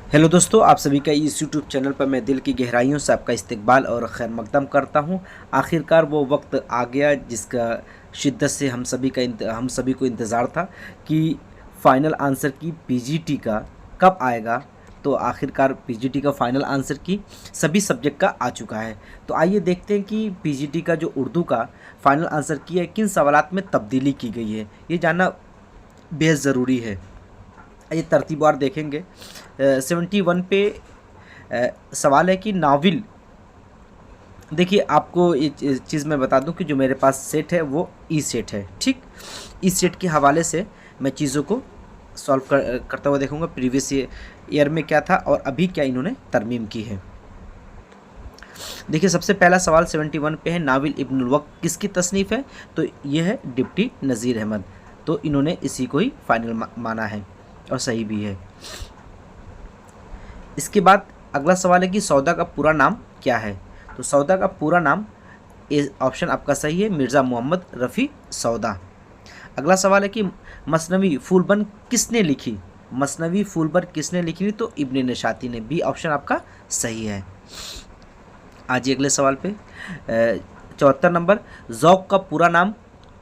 Hello दोस्तों, आप सभी का इस यूट्यूब चैनल पर मैं दिल की गहराइयों से आपका इस्तकबाल और खैर मकदम करता हूं। आखिरकार वो वक्त आ गया जिसका शिद्दत से हम सभी को इंतज़ार था कि फ़ाइनल आंसर की पीजीटी का कब आएगा। तो आखिरकार पीजीटी का फ़ाइनल आंसर की सभी सब्जेक्ट का आ चुका है। तो आइए देखते हैं कि पीजीटी का जो उर्दू का फ़ाइनल आंसर की है, किन सवालात में तब्दीली की गई है, ये जानना बेहद ज़रूरी है। ये तरतीबवार देखेंगे। 71 पे सवाल है कि नाविल। देखिए, आपको ये चीज़ मैं बता दूं कि जो मेरे पास सेट है वो ई सेट है। ठीक, ई सेट के हवाले से मैं चीज़ों को करता हुआ देखूंगा प्रीवियस ईयर में क्या था और अभी क्या इन्होंने तरमीम की है। देखिए, सबसे पहला सवाल 71 पे है, नाविल इब्नुल वक्त किसकी तसनीफ़ है? तो ये है डिप्टी नज़ीर अहमद। तो इन्होंने इसी को ही फाइनल माना है और सही भी है। इसके बाद अगला सवाल है कि सौदा का पूरा नाम क्या है? तो सौदा का पूरा नाम, ए ऑप्शन आपका सही है, मिर्ज़ा मोहम्मद रफ़ी सौदा। अगला सवाल है कि मसनवी फूलबंद किसने लिखी? मसनवी फूलबंद किसने लिखी? तो इब्न नशाती ने। बी ऑप्शन आपका सही है। आज अगले सवाल पे 74 नंबर, ज़ौक़ का पूरा नाम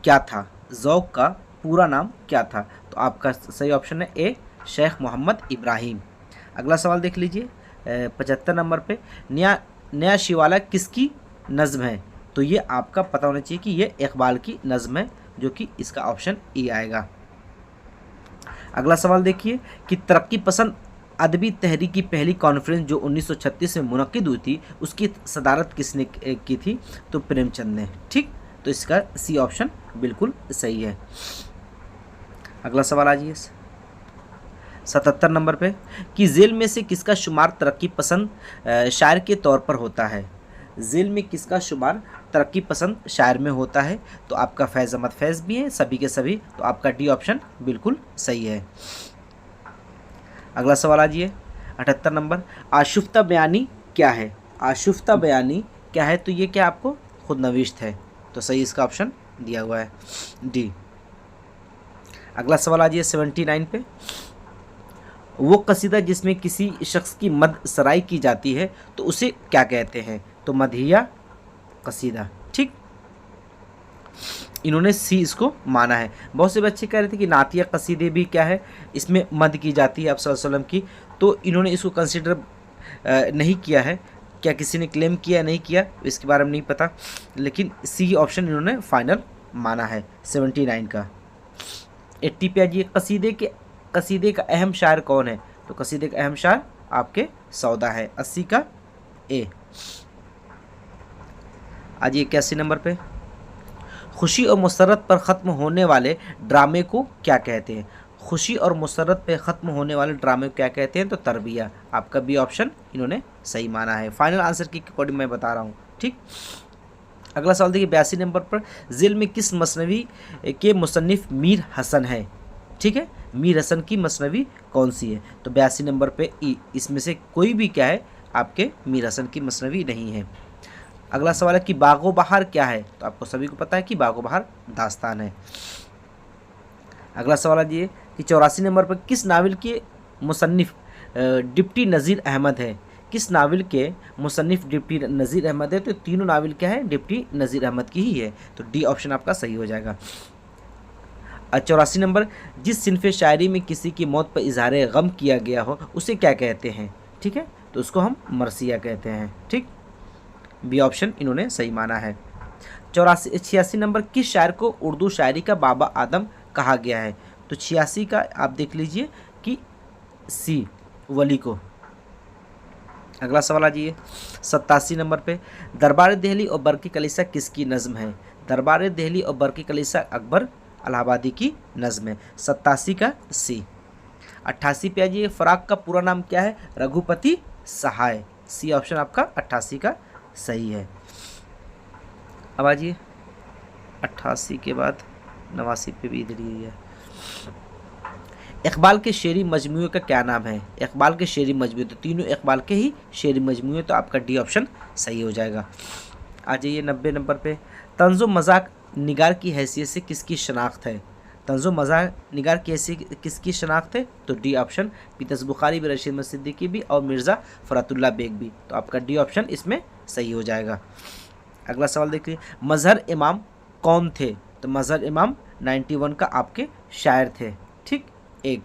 क्या था? ज़ौक़ का पूरा नाम क्या था? तो आपका सही ऑप्शन है ए, शेख मोहम्मद इब्राहिम। अगला सवाल देख लीजिए 75 नंबर पे, नया शिवाला किसकी नज़्म है? तो ये आपका पता होना चाहिए कि ये इकबाल की नज़्म है, जो कि इसका ऑप्शन ई आएगा। अगला सवाल देखिए कि तरक्की पसंद अदबी तहरीक की पहली कॉन्फ्रेंस जो 1936 में मुनक्किद हुई थी, उसकी सदारत किसने की थी? तो प्रेमचंद ने। ठीक, तो इसका सी ऑप्शन बिल्कुल सही है। अगला सवाल आ जाइए 77 नंबर पे, कि जेल में से किसका शुमार तरक्की पसंद शायर के तौर पर होता है? जेल में किसका शुमार तरक्की पसंद शायर में होता है? तो आपका फैज़ अहमद फैज़ भी है, सभी के सभी। तो आपका डी ऑप्शन बिल्कुल सही है। अगला सवाल आ जाइए 78 नंबर, आशुफ्ता बयानी क्या है? आशुफ्ता बयानी क्या है? तो ये क्या आपको खुद नविश्त है। तो सही इसका ऑप्शन दिया हुआ है, डी। अगला सवाल आ जाइए 79 पे, वो कसीदा जिसमें किसी शख्स की मद सराई की जाती है तो उसे क्या कहते हैं? तो मदहिया कसीदा। ठीक, इन्होंने सी इसको माना है। बहुत से बच्चे कह रहे थे कि नातिया कसीदे भी क्या है, इसमें मद की जाती है आप सल्लल्लाहु अलैहि वसल्लम की, तो इन्होंने इसको कंसिडर नहीं किया है। क्या किसी ने क्लेम किया नहीं किया इसके बारे में नहीं पता, लेकिन सी ऑप्शन इन्होंने फाइनल माना है 79 का। 80 पे आइए, कसीदे का अहम शायर कौन है? तो कसीदे का अहम शायर आपके सौदा है। 80 का ए। आज 81 नंबर पे, खुशी और मुसर्रत पर ख़त्म होने वाले ड्रामे को क्या कहते हैं? खुशी और मुसर्रत पे ख़त्म होने वाले ड्रामे को क्या कहते हैं? तो तरबिया। आपका बी ऑप्शन इन्होंने सही माना है। फाइनल आंसर की अकॉर्डिंग मैं बता रहा हूँ। ठीक, अगला सवाल देखिए 82 नंबर पर, ज़िल में किस मसनवी के मुसन्निफ़ मीर हसन है? ठीक है, मीर हसन की मसनवी कौन सी है? तो 82 नंबर पे ई, इसमें से कोई भी क्या है आपके मीर हसन की मसनवी नहीं है। अगला सवाल है कि बागो बहार क्या है? तो आपको सभी को पता है कि बागो बहार दास्तान है। अगला सवाल है ये कि 84 नंबर पर किस नावल के मुसन्निफ़ डिप्टी नज़ीर अहमद है? किस नावल के मुसन्निफ़ डिप्टी नज़ीर अहमद है? तो तीनों नावल क्या है? डिप्टी नज़ीर अहमद की ही है। तो डी ऑप्शन आपका सही हो जाएगा। 84 नंबर, जिस सिनफ़ शायरी में किसी की मौत पर इजहार गम किया गया हो उसे क्या कहते हैं? ठीक है, तो उसको हम मरसिया कहते हैं। ठीक, बी ऑप्शन इन्होंने सही माना है। 86 नंबर, किस शायर को उर्दू शायरी का बाबा आदम कहा गया है? तो 86 का आप देख लीजिए कि सी, वली को। अगला सवाल आ जाइए 87 नंबर पे, दरबार दहली और बरकी कलीसा किसकी नज़्म है? दरबार दहली और बरकी कलीसा अकबर इलाहाबादी की नज़्म है। 87 का सी। 88 पे आ जाइए, फ़राक का पूरा नाम क्या है? रघुपति सहाय। सी ऑप्शन आपका 88 का सही है। अब आ जाइए 88 के बाद 89 पे भी इधर ही है। इकबाल के शेरी मजमूए का क्या नाम है? इकबाल के शेरी मजमूए, तो तीनों इकबाल के ही शेरी मजमूए, तो आपका डी ऑप्शन सही हो जाएगा। आ जाइए 90 नंबर पे, तंज़ो मज़ाक निगार की हैसियत से किसकी शनाख्त है? तंज़ो मज़ाह निगार कैसी किसकी शनाख्त है? तो डी ऑप्शन पीतस बुखारी भी, रशीद अहमद सिद्दीकी भी और मिर्ज़ा फ़रातुल्लाह बेग भी। तो आपका डी ऑप्शन इसमें सही हो जाएगा। अगला सवाल देखिए, मज़हर इमाम कौन थे? तो मज़हर इमाम 91 का आपके शायर थे, ठीक। एक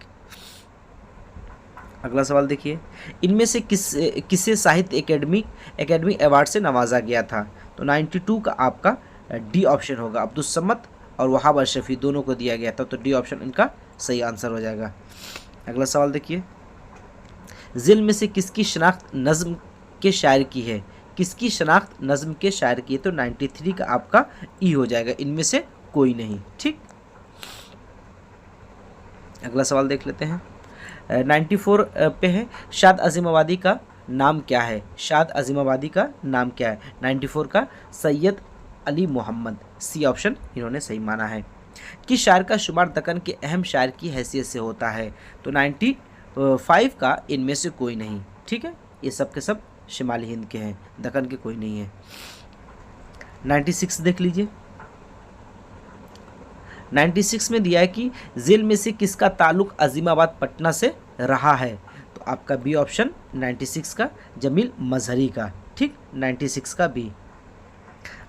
अगला सवाल देखिए, इनमें से किसे साहित्य एकेडमी अवार्ड से नवाजा गया था? तो 92 का आपका डी ऑप्शन होगा। अब्दुस समद और वहाब अशरफी दोनों को दिया गया था, तो डी ऑप्शन इनका सही आंसर हो जाएगा। अगला सवाल देखिए, ज़िल में से किसकी शनाख्त नज़्म के शायर की है? किसकी शनाख्त नज़्म के शायर की है? तो 93 का आपका ई हो जाएगा, इनमें से कोई नहीं, ठीक। अगला सवाल देख लेते हैं, 94 पे है, शाद अज़ीमाबादी का नाम क्या है? शाद अज़ीमाबादी का नाम क्या है? 94 का सैयद अली मोहम्मद, सी ऑप्शन इन्होंने सही माना है। किस शायर का शुमार दक्कन के अहम शायर की हैसियत से होता है? तो 95 का इनमें से कोई नहीं, ठीक है। ये सब के सब शिमाली हिंद के हैं, दक्कन के कोई नहीं है। 96 देख लीजिए, 96 में दिया है कि ज़िल में से किसका ताल्लुक अज़ीमाबाद पटना से रहा है? तो आपका बी ऑप्शन 96 का जमील मजहरी का, ठीक, 96 का बी।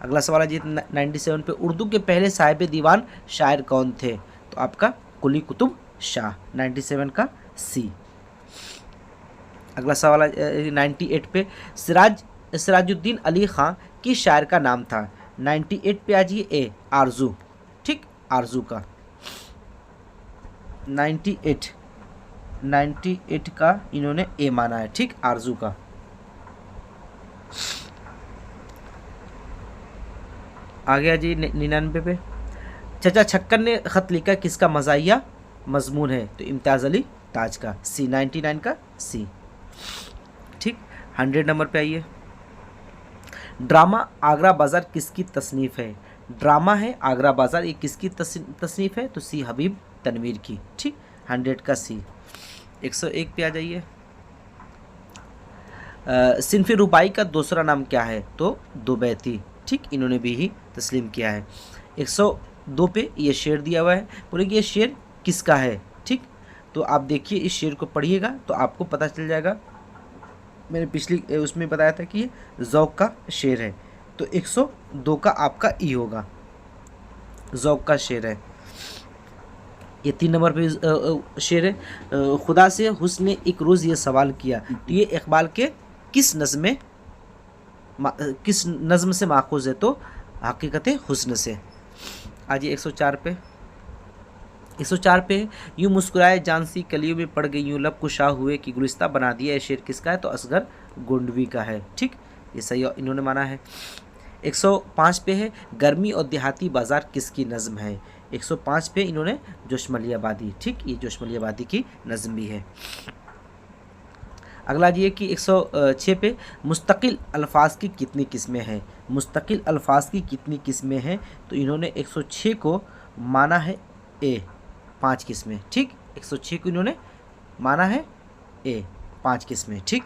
अगला सवाल है जी 97 पे, उर्दू के पहले साहिब दीवान शायर कौन थे? तो आपका कुली कुतुब शाह, 97 का सी। अगला सवाल है 98 पे, सिराजुद्दीन अली ख़ान किस शायर का नाम था? 98 पे आ जाइए, ए आरजू, ठीक, आरजू का। 98 का इन्होंने ए माना है, ठीक, आरजू का। आ गया जी 99 पे, चचा छक्कन ने ख़त लिखा किसका मज़ाहिया मजमून है? तो इम्तियाज़ अली ताज का, सी, 99 का सी, ठीक। 100 नंबर पे आइए, ड्रामा आगरा बाज़ार किसकी तसनीफ़ है? ड्रामा है आगरा बाज़ार, ये किसकी तसनीफ़ है? तो सी हबीब तनवीर की, ठीक, 100 का सी। 101 पे आ जाइए, सिनफ़ी रुबाई का दूसरा नाम क्या है? तो दुबैती, ठीक, इन्होंने भी ही तस्लीम किया है। 102 पे ये शेर दिया हुआ है, बोले कि ये शेर किसका है, ठीक। तो आप देखिए इस शेर को पढ़िएगा तो आपको पता चल जाएगा। मैंने पिछली उसमें बताया था कि ये ज़ौक़ का शेर है, तो 102 का आपका ई होगा, ज़ौक़ का शेर है। ये 3 नंबर पे शेर है, खुदा से हुस्न ने एक रोज़ ये सवाल किया, तो ये इकबाल के किस नज़्म से माखूज़ है? तो हकीकत हुस्न से। आज ये 104 पे, 104 पे, यूँ मुस्कुराए जानसी कलियों में पड़ गई, यूँ लब कुशा हुए कि गुलिस्ता बना दिया। ये शेर किसका है? तो असगर गोंडवी का है, ठीक, ये सही इन्होंने माना है। 105 पे है, गर्मी और देहाती बाज़ार किसकी नज़म है? 105 पे इन्होंने जोशमलियाबादी, ठीक, ये जोशमलियाबादी की नज़म भी है। अगला ये कि 106 पे, मुस्तकिल अल्फाज की कितनी किस्में हैं? मुस्तकिल अल्फाज की कितनी किस्में हैं? तो इन्होंने 106 को माना है ए, 5 किस्में, ठीक, 106 को इन्होंने माना है ए, 5 किस्में, ठीक।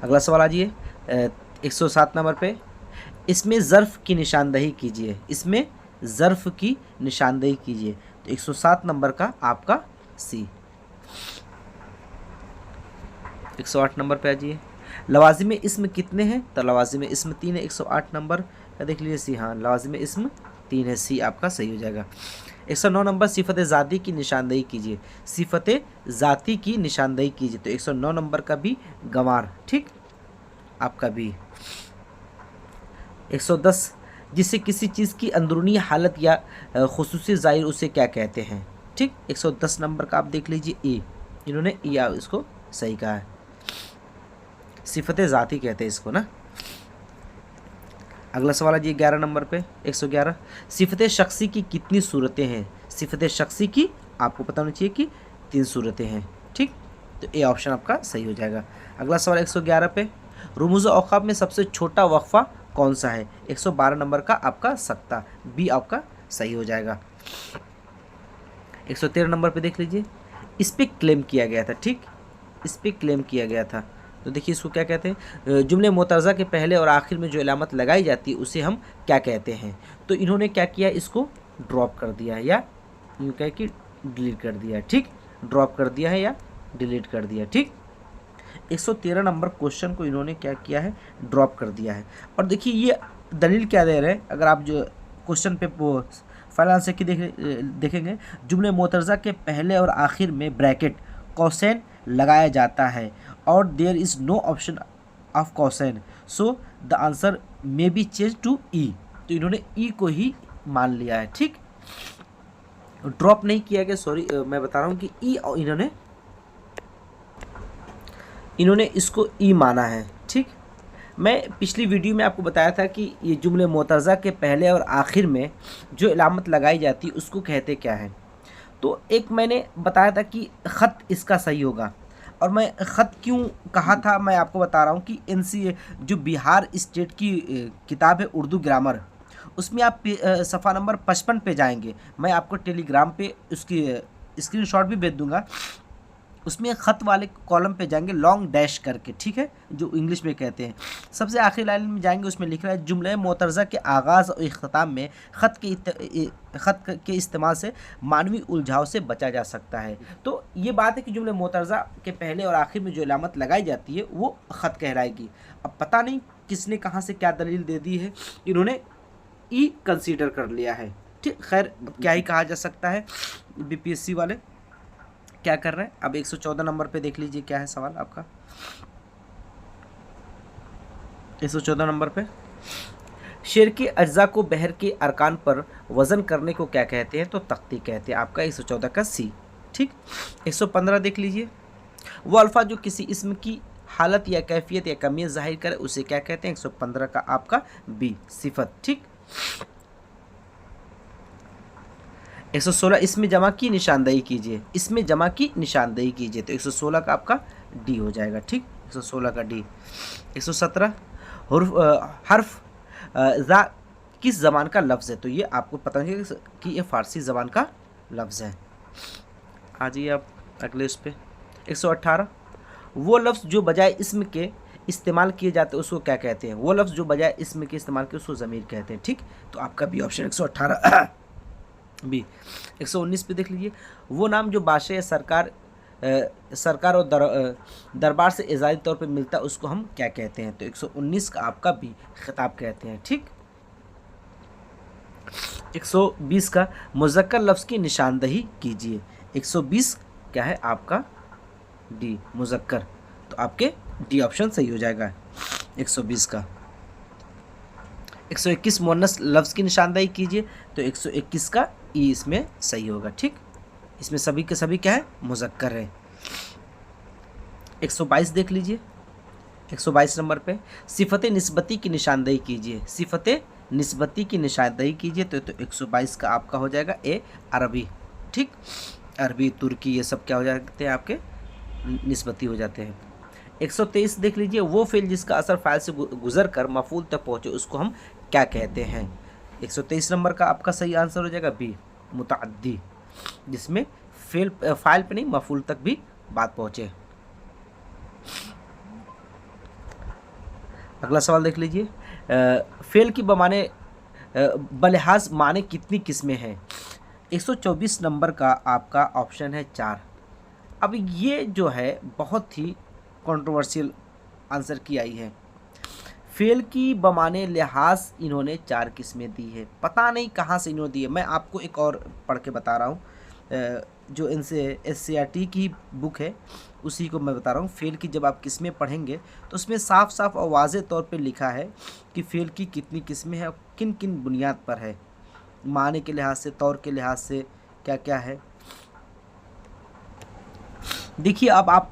अगला सवाल आ जाइए 107 नंबर पे, इसमें ज़र्फ़ की निशानदही कीजिए, इसमें ज़र्फ़ की निशानदही कीजिए। तो 107 नंबर का आपका सी। 108 नंबर पे आ जाइए, लवाज़िम इस्म कितने हैं? तो लवाज़िम इस्म 3 है, 108 नंबर का देख लीजिए सी, हाँ, लवाज़िम इस्म 3 है, सी आपका सही हो जाएगा। 109 नंबर, सिफ़त ज़ाती की निशानदही कीजिए, सिफ़त ज़ाती की निशानदही कीजिए। तो 109 नंबर का भी गंवार, ठीक, आपका भी। 110, जिससे किसी चीज़ की अंदरूनी हालत या खुसूसी ज़ाहिर उसे क्या कहते हैं? ठीक, 110 नंबर का आप देख लीजिए ए, इन्होंने या इसको सही कहा है, सिफ़त ज़ाती कहते हैं इसको ना। अगला सवाल है जी 11 नंबर पे, 111, सिफ़त शख्सी की कितनी सूरतें हैं? सिफ़त शख्सी की आपको पता होना चाहिए कि 3 सूरतें हैं, ठीक, तो ए ऑप्शन आपका सही हो जाएगा। अगला सवाल 111 पे, रुमूज़ औक़ाफ़ में सबसे छोटा वक्फ़ा कौन सा है? 112 नंबर का आपका सख्ता, बी आपका सही हो जाएगा। 113 नंबर पे देख लीजिए, इस पे क्लेम किया गया था, ठीक, इस पे क्लेम किया गया था, तो देखिए इसको क्या कहते हैं, जुमले मोतरज़ा के पहले और आखिर में जो इलामत लगाई जाती है उसे हम क्या कहते हैं। तो इन्होंने क्या किया, इसको ड्रॉप कर दिया है या यूँ कह कि डिलीट कर दिया है, ठीक, ड्रॉप कर दिया है या डिलीट कर दिया, ठीक। 113 नंबर क्वेश्चन को इन्होंने क्या किया है, ड्रॉप कर दिया है। और देखिए ये दलील क्या दे रहे हैं, अगर आप जो क्वेश्चन पे फाइनल आंसर की देखेंगे, जुमले मोतरज़ा के पहले और आखिर में ब्रैकेट कॉसेन लगाया जाता है और there is no option of कॉसेन, so the answer may be change to E. तो इन्होंने ई को ही मान लिया है, ठीक, ड्रॉप नहीं किया गया, सॉरी मैं बता रहा हूँ कि ई इन्होंने इसको ई माना है, ठीक। मैं पिछली वीडियो में आपको बताया था कि ये जुमले मोतरज़ा के पहले और आखिर में जो इलामत लगाई जाती है उसको कहते क्या है। तो एक मैंने बताया था कि ख़त इसका सही होगा, और मैं ख़त क्यों कहा था मैं आपको बता रहा हूँ कि एनसीए जो बिहार स्टेट की किताब है उर्दू ग्रामर, उसमें आप सफ़ा नंबर 55 पे जाएंगे, मैं आपको टेलीग्राम पे उसकी स्क्रीनशॉट भी भेज दूंगा। उसमें ख़त वाले कॉलम पे जाएंगे लॉन्ग डैश करके, ठीक है, जो इंग्लिश में कहते हैं। सबसे आखिरी लाइन में जाएंगे, उसमें लिख रहा है जुमले मोतरज़ा के आगाज़ और इख्तिताम में ख़त के इस्तेमाल से मानवी उलझाव से बचा जा सकता है। तो ये बात है कि जुमले मोतरज़ा के पहले और आखिर में जो इलामत लगाई जाती है वो ख़त कहलाएगी। अब पता नहीं किसने कहाँ से क्या दलील दे दी है, इन्होंने ई कंसीडर कर लिया है, ठीक। खैर क्या ही कहा जा सकता है, बीपीएससी वाले क्या कर रहे हैं। अब 114 नंबर पे देख लीजिए क्या है सवाल आपका। 114 नंबर पे, शेर के अज्जा को बहर के अरकान पर वज़न करने को क्या कहते हैं, तो तख्ती कहते हैं, आपका 114 का सी, ठीक। 115 देख लीजिए, वो अल्फा जो किसी इसम की हालत या कैफियत या कमियत जाहिर करे उसे क्या कहते हैं, 115 का आपका बी, सिफत, ठीक। 116 इसमें जमा की निशानदेही कीजिए, इसमें जमा की निशानदेही कीजिए, तो 116 का आपका डी हो जाएगा, ठीक, 116 का डी। 117 हर्फ ज़ा किस ज़बान का लफ्ज़ है, तो ये आपको पता है कि ये फ़ारसी ज़बान का लफ्ज़ है। आ जाइए आप अगले उस पर। 118 वो लफ्ज़ जो बजाय इसम के इस्तेमाल किए जाते हैं उसको क्या कहते हैं, वो लफ्ज़ जो बजाय इसम के इस्तेमाल किए उसको ज़मीर कहते हैं, ठीक। तो आपका बी ऑप्शन 118 बी। 119 पे देख लीजिए, वो नाम जो बादशाह या सरकार और दरबार से एजाज़ी तौर पे मिलता है उसको हम क्या कहते हैं, तो 119 का आपका बी, खिताब कहते हैं, ठीक। 120 का मुज़क्कर लफ्ज़ की निशानदेही कीजिए, 120 क्या है आपका डी, मुज़क्कर, तो आपके डी ऑप्शन सही हो जाएगा 120 का। 121 मुअन्नस लफ्ज़ की निशानदेही कीजिए, तो 121 का ई इसमें सही होगा, ठीक। इसमें सभी के सभी क्या है, मुज़क्कर है। 122 देख लीजिए, 122 नंबर पे, सिफ़त निस्बती की निशानदेही कीजिए, सिफ़त निस्बती की निशानदेही कीजिए, तो 122 का आपका हो जाएगा ए, अरबी, ठीक। अरबी, तुर्की, ये सब क्या हो जाते हैं आपके, निस्बती हो जाते हैं। 123 देख लीजिए, वो फ़िल जिसका असर फ़ाइल से गुज़र कर मफ़ूल तक पहुँचे उसको हम क्या कहते हैं, 123 नंबर का आपका सही आंसर हो जाएगा बी, मुतअद्दी, जिसमें फ़ाइल पे नहीं मफ़ूल तक भी बात पहुँचे। अगला सवाल देख लीजिए, फ़ेल की बलिहाज माने कितनी किस्में हैं, 124 नंबर का आपका ऑप्शन है 4। अब ये जो है बहुत ही कंट्रोवर्शियल आंसर की आई है। फ़ेल की बमाने लिहाज इन्होंने 4 किस्में दी है, पता नहीं कहाँ से इन्होंने दी है। मैं आपको एक और पढ़ के बता रहा हूँ, जो इनसे SCRT की बुक है उसी को मैं बता रहा हूँ। फ़ेल की जब आप किस्में पढ़ेंगे तो उसमें साफ साफ और वाज़ेह तौर पे लिखा है कि फ़ेल की कितनी किस्में हैं और किन किन बुनियाद पर है, माने के लिहाज से, तौर के लिहाज से क्या क्या है। देखिए अब आप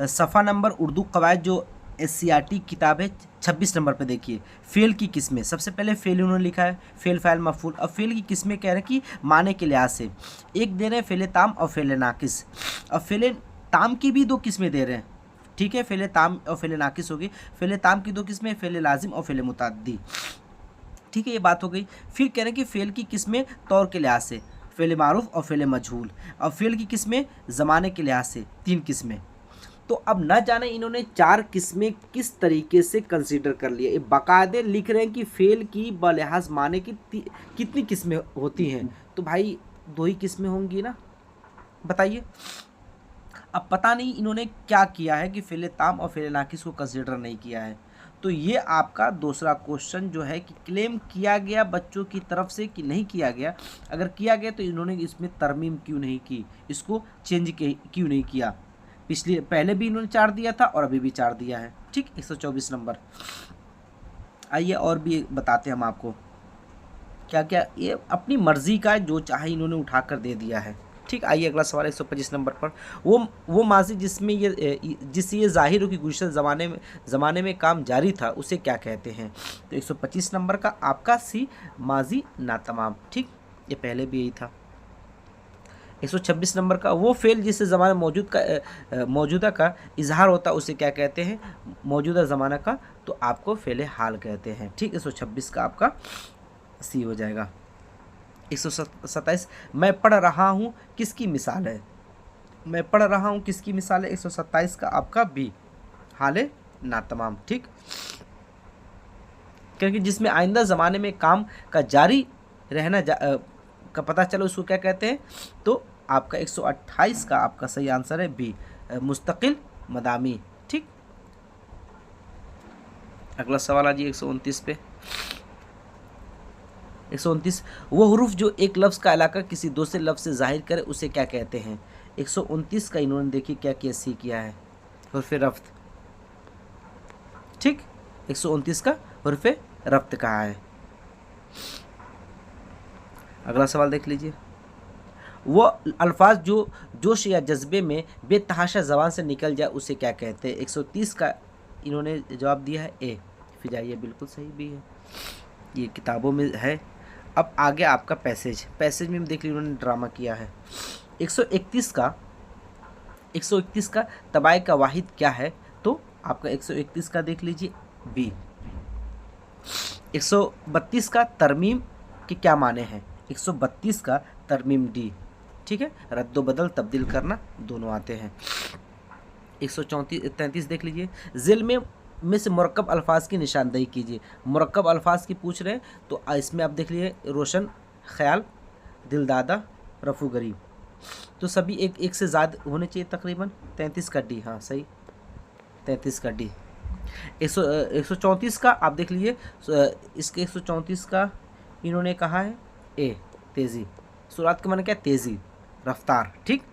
सफ़ा नंबर उर्दू कवायद जो SCRT किताब है 26 नंबर पे देखिए, फ़ेल की किस्में, सबसे पहले फ़ेल उन्होंने लिखा है, फ़ेल फ़ाइल मफ़ूल। अब फ़ेल की किस्में कह रहे हैं कि माने के लिहाज से, एक दे रहे हैं फ़ेल ताम और फ़ेल नाकिस। अब फ़ेल ताम की भी 2 किस्में दे रहे हैं, ठीक है, फ़ेल ताम और फ़ेल नाकिस होगी। फ़ेल ताम की 2 किस्में, फ़ेल लाजिम और फ़ेल मुतअद्दी, ठीक है, ये बात हो गई। फिर कह रहे हैं कि फ़ेल की किस्में तौर के लिहाज से, फ़ेल मारूफ़ और फ़ेल मजहूल। और फ़ेल की किस्में ज़माने के लिहाज से 3 किस्में। तो अब न जाने इन्होंने 4 किस्में किस तरीके से कंसीडर कर लिया। ये बाकायदे लिख रहे हैं कि फेल की बलिहाज माने की कितनी किस्में होती हैं, तो भाई 2 ही किस्में होंगी ना, बताइए। अब पता नहीं इन्होंने क्या किया है कि फेल ताम और फेल नाकिस को कंसीडर नहीं किया है। तो ये आपका दूसरा क्वेश्चन जो है कि क्लेम किया गया बच्चों की तरफ से कि नहीं किया गया। अगर किया गया तो इन्होंने इसमें तरमीम क्यों नहीं की, इसको चेंज क्यों नहीं किया। पिछले पहले भी इन्होंने 4 दिया था और अभी भी 4 दिया है, ठीक। 124 नंबर। आइए और भी बताते हैं हम आपको क्या क्या, ये अपनी मर्जी का जो चाहे इन्होंने उठा कर दे दिया है, ठीक। आइए अगला सवाल 125 नंबर पर। वो माजी जिसमें जिससे ये जाहिर हो कि गुज़श्ता ज़माने में काम जारी था उसे क्या कहते हैं। तो 125 नंबर का आपका सी माजी नातमाम, ठीक। ये पहले भी यही था। 126 नंबर का वो फेल जिससे ज़माना मौजूदा का इजहार होता उसे क्या कहते हैं, मौजूदा ज़माना का, तो आपको फेल हाल कहते हैं, ठीक। 126 का आपका सी हो जाएगा। 127 मैं पढ़ रहा हूँ किसकी मिसाल है, मैं पढ़ रहा हूँ किसकी मिसाल है। 127 का आपका बी हाल ना तमाम, ठीक। क्योंकि जिसमें आइंदा ज़माने में काम का जारी रहना का पता चलो उसको क्या कहते हैं, तो आपका 128 का आपका सही आंसर है बी मुस्तकिल मदामी, ठीक। अगला सवाल आ जी 129 पे। 129 वो हरूफ जो एक लफ्ज़ का इलाका किसी दूसरे लफ्ज़ से जाहिर करे उसे क्या कहते हैं। 129 का इन्होंने देखिए क्या क्या सी किया है, हुर्फ़ रफ्त, ठीक। 129 का हुर्फ़ रफ्त कहा है। अगला सवाल देख लीजिए। वो अल्फाज जो जोश या जज्बे में बेतहाशा ज़बान से निकल जाए उसे क्या कहते हैं। 130 का इन्होंने जवाब दिया है ए, फिर जाइए बिल्कुल सही भी है, ये किताबों में है। अब आगे आपका पैसेज में देख लीजिए उन्होंने ड्रामा किया है। 131 का तबाय का वाहिद क्या है, तो आपका 131 का देख लीजिए बी। 132 का तरमीम के क्या माने हैं। 132 का तरमीम डी, ठीक है, रद्दो बदल तब्दील करना दोनों आते हैं। 133 देख लीजिए। ज़िल में से मुरक्कब अल्फाज की निशानदेही कीजिए। मुरक्कब अल्फाज की पूछ रहे हैं तो इसमें आप देख लीजिए रोशन, ख्याल, दिलदादा, रफू गरीब, तो सभी एक से ज़्यादा होने चाहिए तकरीबन। 33 का डी, हाँ सही, 33 का डी। 134 का आप देख लीजिए, इसके 134 का इन्होंने कहा है ए तेज़ी, सुरात का माने क्या, तेज़ी, रफ्तार, ठीक।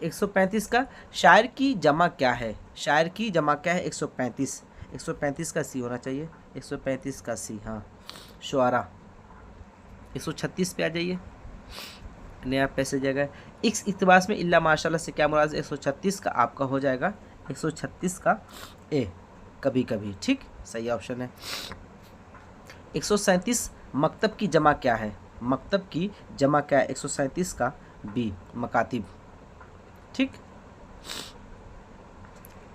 135 का शायर की जमा क्या है, शायर की जमा क्या है। 135 का सी होना चाहिए, 135 का सी, हाँ शुआरा। 136 पे आ जाइए, नया पैसे जगह इस इक़्तिबास में इल्ला माशाल्लाह से क्या मुराद है। 136 का आपका हो जाएगा 136 का ए कभी कभी, ठीक, सही ऑप्शन है। 137 मकतब की जमा क्या है, मकतब की जमा क्या है। 137 का बी मकातिब, ठीक।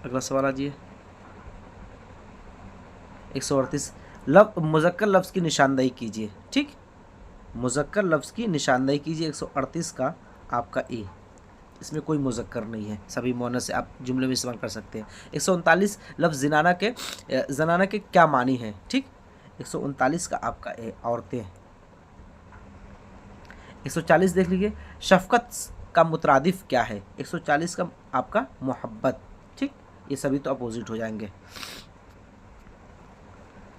अगला सवाल आ जाइए 138 मुज़क्कर लफ्ज़ की निशानदेही कीजिए, ठीक, मुज़क्कर लफ्ज़ की निशानदेही कीजिए। 138 का आपका ए, इसमें कोई मुज़क्कर नहीं है, सभी मुअन्नस से आप जुमले में इस्तेमाल कर सकते हैं। 139 लफ्ज़ ज़नाना के क्या मानी है, ठीक। 139 का आपका ए औरतें। 140 देख लीजिए, शफ़क़त का मुतरादिफ क्या है। 140 का आपका मोहब्बत, ठीक, ये सभी तो अपोजिट हो जाएंगे।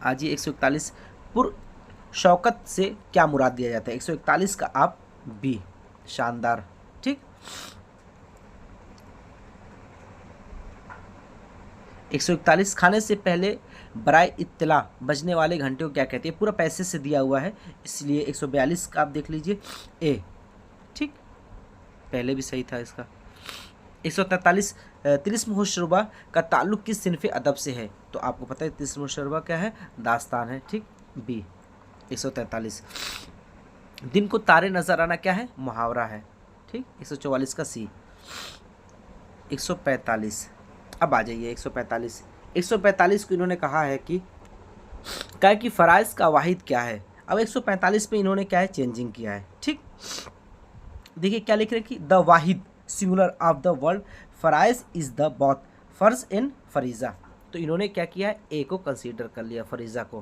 आज ये 141 पुर शौकत से क्या मुराद दिया जाता है। 141 का आप बी शानदार, ठीक। 141 खाने से पहले बराए इत्तला बजने वाले घंटे को क्या कहते हैं। पूरा पैसे से दिया हुआ है इसलिए 142 का आप देख लीजिए ए, ठीक, पहले भी सही था इसका। 143 तिलिस्म हुश्रुबा का ताल्लुक़ किस सिनफ़े अदब से है, तो आपको पता है तिलिस्म हुश्रुबा क्या है, दास्तान है, ठीक, बी। 143 दिन को तारे नज़र आना क्या है, मुहावरा है, ठीक। 144 का सी। 145 अब आ जाइए 145 को इन्होंने कहा है कि फ़राइज़ का वाहिद क्या है। अब 145 पे इन्होंने क्या है, चेंजिंग किया है, ठीक। देखिए क्या लिख रहे हैं कि द वाहिद सिंगुलर ऑफ द वर्ल्ड फराइज इज़ द बोथ फर्ज इन फरीज़ा। तो इन्होंने क्या किया है, ए को कंसीडर कर लिया, फरीज़ा को।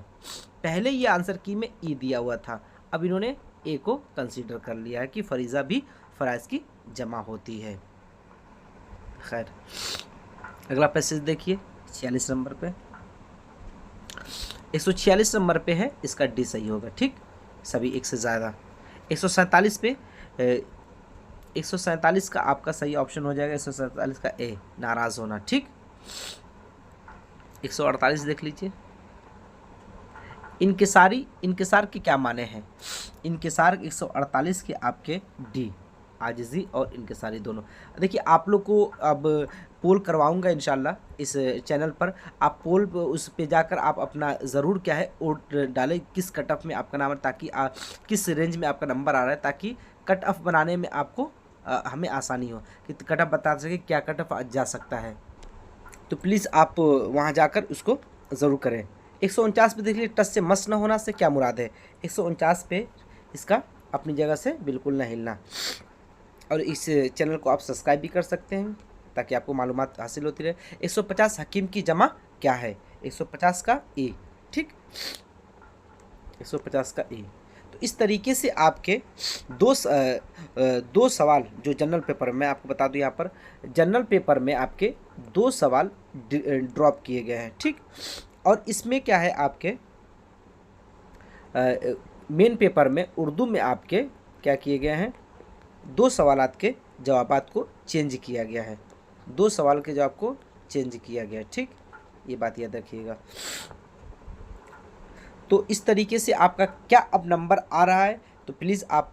पहले ये आंसर की में ई दिया हुआ था, अब इन्होंने ए को कंसीडर कर लिया है कि फरीज़ा भी फराइज की जमा होती है। खैर, अगला पैसेज देखिए 46 नंबर पे। 146 नंबर पे है, इसका डी सही होगा, ठीक, सभी एक से ज़्यादा। 147 पे 147 का आपका सही ऑप्शन हो जाएगा, 147 का ए, नाराज़ होना, ठीक। 148 देख लीजिए। इनकिसार के क्या माने हैं? इनकिसार 148 के आपके डी, आजिज़ी और इनकिसारी दोनों। देखिए आप लोग को अब पोल करवाऊंगा इंशाल्लाह इस चैनल पर, आप पोल उस पे जाकर आप अपना ज़रूर क्या है वोट डालें, किस कट ऑफ में आपका नाम है, ताकि किस रेंज में आपका नंबर आ रहा है, ताकि कट ऑफ बनाने में आपको हमें आसानी हो कि कट ऑफ बता सके क्या कट ऑफ जा सकता है। तो प्लीज़ आप वहाँ जाकर उसको ज़रूर करें। 149 पे देख लीजिए, टच से मस न होना से क्या मुराद है? 149 पे इसका अपनी जगह से बिल्कुल न हिलना। और इस चैनल को आप सब्सक्राइब भी कर सकते हैं ताकि आपको मालूमात हासिल होती रहे। 150 हकीम की जमा क्या है? 150 का ए, ठीक, 150 का ए। तो इस तरीके से आपके दो सवाल जो जनरल पेपर में, आपको बता दूं यहाँ पर जनरल पेपर में आपके 2 सवाल ड्रॉप किए गए हैं, ठीक। और इसमें क्या है, आपके मेन पेपर में उर्दू में आपके क्या किए गए हैं, 2 सवालात के जवाबात को चेंज किया गया है, 2 सवाल के जवाब को चेंज किया गया है, ठीक, ये बात याद रखिएगा। तो इस तरीके से आपका क्या अब नंबर आ रहा है, तो प्लीज़ आप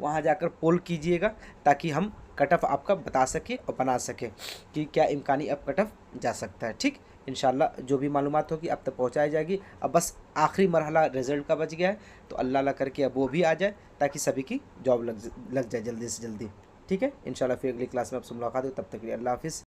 वहाँ जाकर पोल कीजिएगा ताकि हम कट ऑफ आपका बता सके और बना सके कि क्या इम्कानी अब कट ऑफ जा सकता है, ठीक। इंशाल्लाह जो भी मालूमात होगी अब तक पहुँचाई जाएगी। अब बस आखिरी मरहला रिज़ल्ट का बच गया है, तो अल्लाह करके अब वो भी आ जाए ताकि सभी की जॉब लग जाए जल्दी से जल्दी, ठीक है। इंशाल्लाह फिर अगली क्लास में आपसे मुलाकात हो, तब तक के लिए अल्लाह हाफिज़।